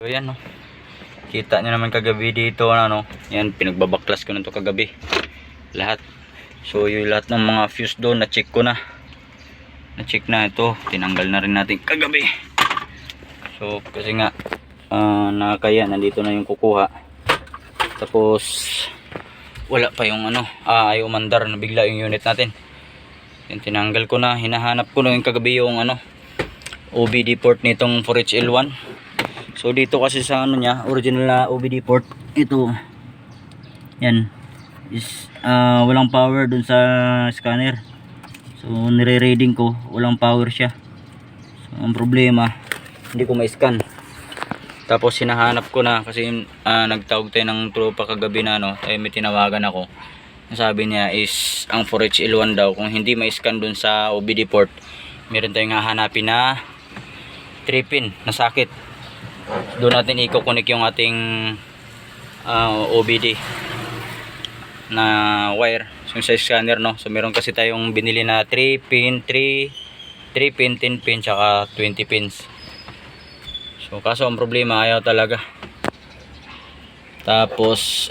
So yan, no. Kita nyo naman kagabi dito, ano, yan, pinagbabaklas ko na to kagabi lahat. So yung lahat ng mga fuse doon, na-check ko na, na-check na. Ito, tinanggal na rin natin kagabi. So kasi nga nakakaya, nandito na yung kukuha, tapos wala pa yung ano, ayaw umandar na bigla yung unit natin. Yan, tinanggal ko na, hinahanap ko na yung kagabi yung ano, OBD port nitong 4HL1. So dito kasi sa ano niya, original na OBD port, ito yan is walang power dun sa scanner. So nire-reading ko, walang power siya. So ang problema, hindi ko ma-scan. Tapos hinahanap ko na kasi nagtawag tayo ng tropa kagabi na, no, ay may tinawagan ako. Sabi niya is ang 4HL1 daw, kung hindi ma-scan dun sa OBD port, meron tayong hahanapin na 3 pin na sakit. Doon natin i-connect yung ating OBD na wire, yung sa scanner, no. So meron kasi tayong binili na 3 pin, 10 pin, tsaka 20 pins. So kaso ang problema, ayaw talaga. Tapos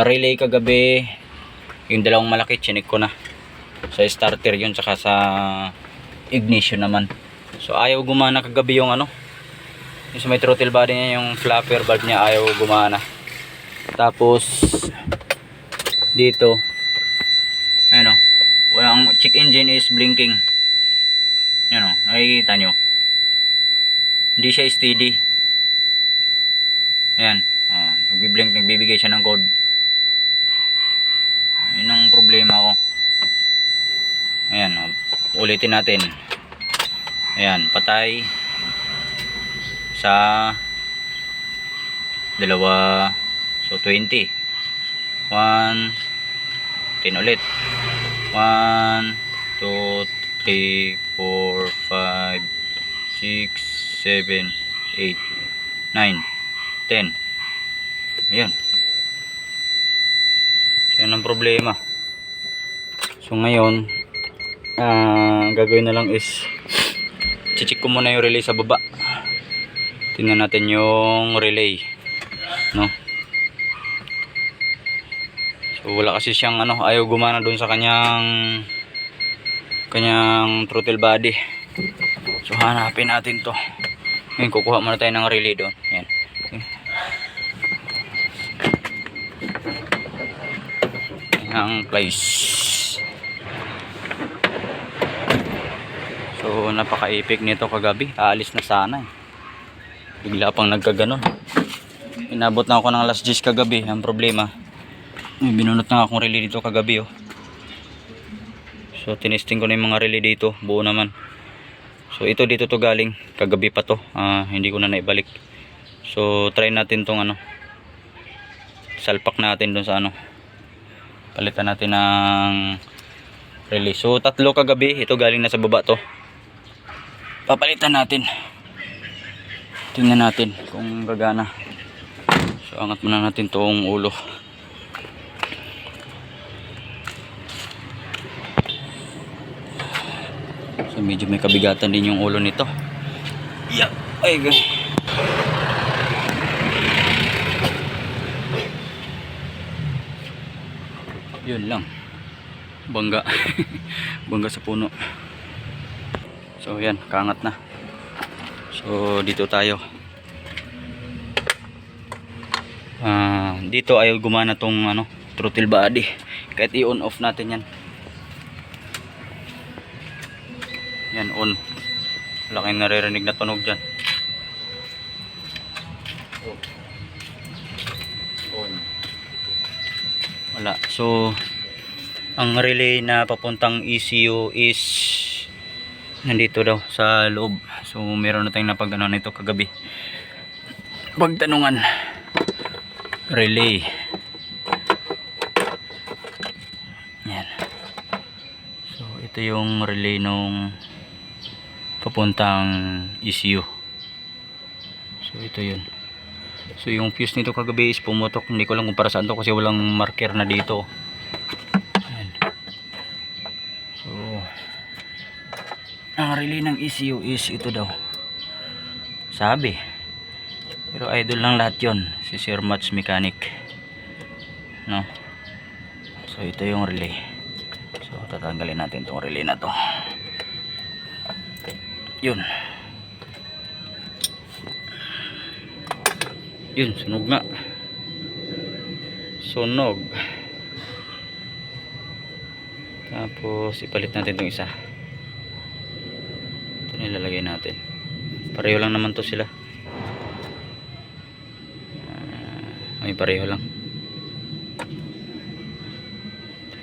relay kagabi, yung dalawang malaki chinik ko na. Sa starter yun, tsaka sa ignition naman. So ayaw gumana kagabi yung ano, yung sa may throttle body niya, yung flapper valve niya, ayaw gumana. Tapos dito, ayun o, walang check engine is blinking. Yun o, nakikita nyo, hindi siya steady. Ayan, nagbiblink, nagbibigay siya ng code. Yun ang problema ko. Ayan, ulitin natin. Ayan, patay sa dalawa. So 20, 1, 10 ulit, 1, 2, 3, 4, 5, 6, 7, 8, 9, 10. Ayan, yan ang problema. So ngayon gagawin na lang is check ko muna yung relay sa baba. Tingnan natin yung relay, no. So wala kasi siyang ano, ayaw gumana doon sa kanyang throttle body. So hanapin natin to. Ngayon kukuha muna tayo ng relay doon. Yan. Ang place. So napaka-epic nito kagabi. Aalis na sana eh, bigla pang nagkaganon. Inabot na ako ng alas 10 kagabi. Ang problema, may binunot na akong relay dito kagabi, oh. So tinesting ko na yung mga relay dito, buo naman. So ito dito to galing, kagabi pa to, hindi ko na naibalik. So try natin tong ano, salpak natin dun sa ano, palitan natin ng relay. So tatlo kagabi, ito galing na sa baba to, papalitan natin. Tingnan natin kung gagana. So angat muna natin tong ulo. So medyo may kabigatan din yung ulo nito. Yeah. Ay, yun lang, bangga. Bangga sa puno. So yan, kaangat na. So dito tayo. Dito ayaw gumana tong ano, throttle body. Kahit i-on off natin yan. Yan, on. Wala kayong naririnig na tunog dyan. On. Wala. So ang relay na papuntang ECU is nandito daw sa loob. So meron na tayong napag-ano nito kagabi, pagtanungan. Relay. Yan. So ito yung relay nung papuntang ECU. So ito yun. So yung fuse nito kagabi is pumutok. Hindi ko lang kung para saan to kasi walang marker na dito. Ayan. So ang relay ng ECU is ito daw, sabi. Pero idol lang lahat yon, si Sir Mats Mechanic, no? So ito yung relay. So tatanggalin natin tong relay na to. Yun. Yun, sunog nga. Sunog. Tapos ipalit natin itong isa. Ito nilalagay natin. Pareho lang naman to sila. Ay, pareho lang.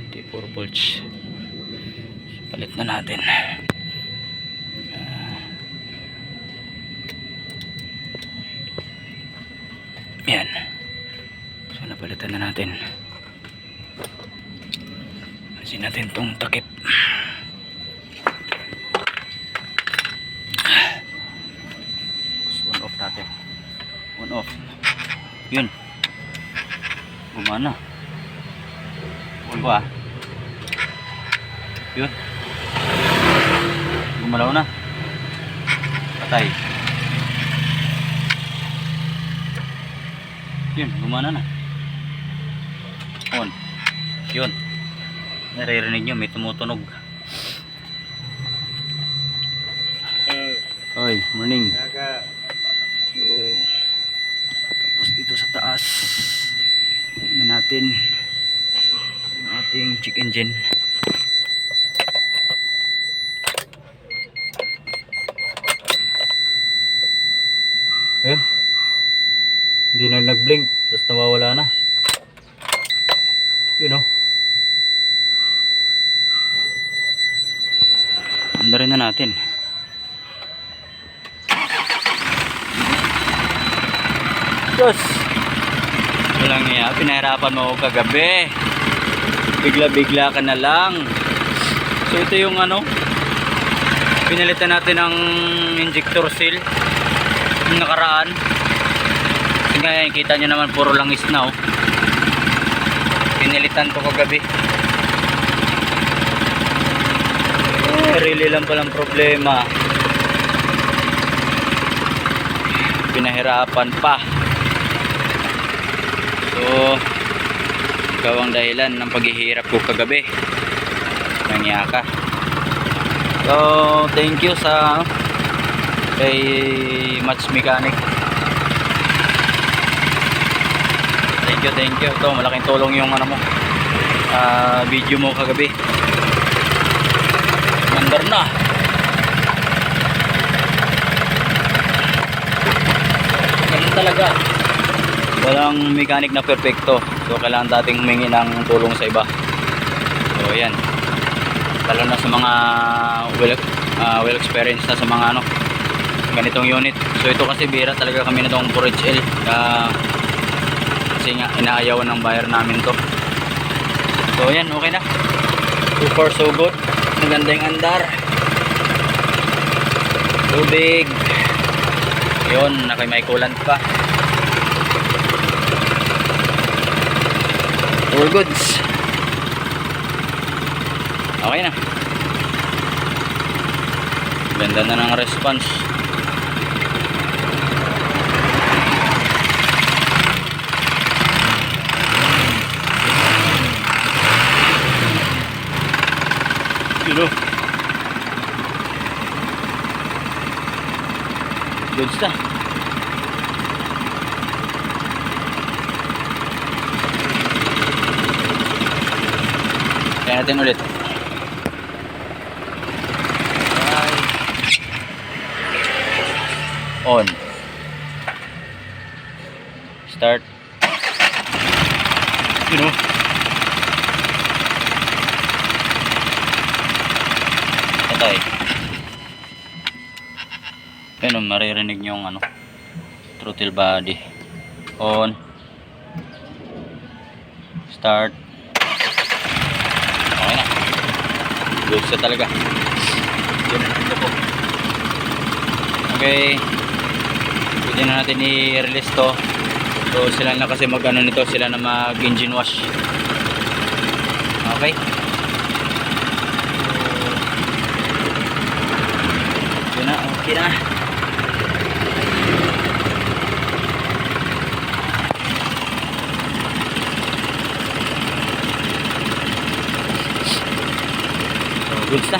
24 volts. Palit na natin. Yan. So napalitan na natin. Alisin natin tong takip. On off natin. On off. Yun. Gumana. On ba? Yun. Gumalaw na. Patay. Yun, gumana na. On. Yun. Naririnig nyo, may tumutunog. Hoy, morning. Tapos dito sa taas, tingnan natin yung ating check engine. Ayun. Hindi na nag-blink, tapos nawawala na. Yun o. Anda rin na natin. Diyos! Walang iya, pinahirapan mo ako kagabi. Bigla-bigla ka na lang. So ito yung ano, pinalitan natin ang injector seal yung nakaraan. Ngayon, kita nyo naman puro langis na, oh. Pinilitan ko kagabi. Really lang palang problema. Pinahirapan pa. So ikaw ang dahilan ng paghihirap ko kagabi. Nangya ka. So thank you sa kay Mats Mechanic. Thank you. Ito, malaking tulong yung ano mo, video mo kagabi. Mandar na. Ganun talaga. Walang mechanic na perfecto. So kailangan dating humingi ng tulong sa iba. So yan. Lalo na sa mga well experienced na sa mga ano, ganitong unit. So ito kasi bira talaga kami nitong 4HL. Kasi nga inaayawan ng buyer namin to. So yan, okay na. So far so good. Maganda yung andar. Tubig. Yun, may coolant pa. All goods. Okay na. Ganda na ng response. Yun o. Goods na. Kaya natin ulit. On. Start. Yun o. Patay. Ayun o, maririnig nyo yung ano, throttle body. On. Start. Okay na. Goods na talaga. Yun na ito po. Okay. Pwede na natin i-release to. So sila na kasi mag ano nito, sila na mag engine wash. Okay. Yun na, okay na. goods na.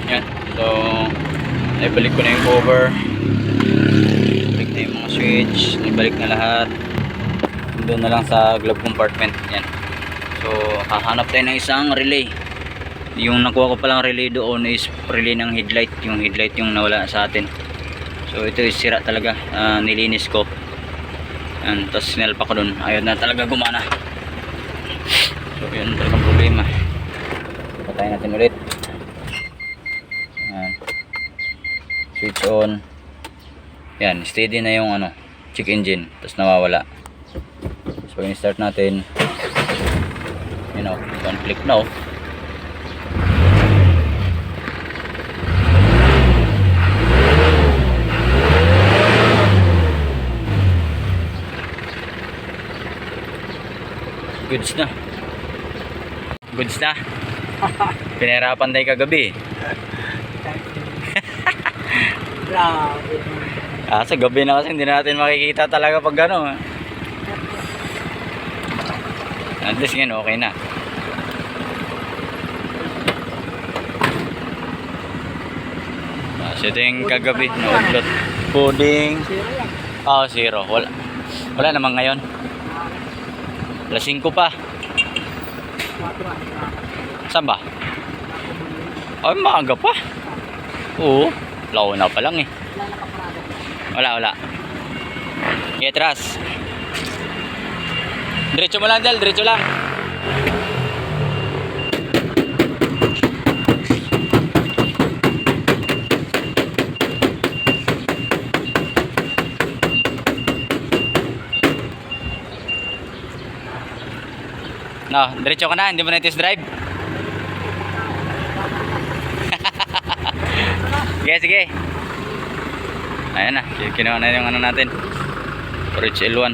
Yan. So, naibalik ko na yung cover. Balik na yung mga switch. Naibalik na lahat. Doon na lang sa glove compartment. Yan. So, hahanap tayo ng isang relay. Yung nakuha ko palang relay doon is relay ng headlight. Yung headlight yung nawala sa atin. So, ito is sira talaga. Nilinis ko. Yan. Tapos sinalpa ko doon. Ayaw na talaga gumana. So, yun talagang problema. Patayin natin ulit. Yan. Switch on. Yan, steady na yung ano, check engine. Tapos nawawala. So pag start natin, you know, one click na. Goods na. Goods na. Pinahirapan tayo kagabi. Grabe. Sa gabi na kasi hindi natin makikita talaga pag gano'n. At least ngayon okay na. So ito yung kagabi na udlot. Pudding. Zero. Wala naman ngayon. Alas 5 pa. Saan ba? Ay, maaga pa. Oo. Launa pa lang eh. Wala. Iatras. Diretso mo lang, Del. Diretso lang. No, diretso ka na. Hindi mo na test drive. Sige. Ayan na. Kinuha na yung ano natin. For HL1.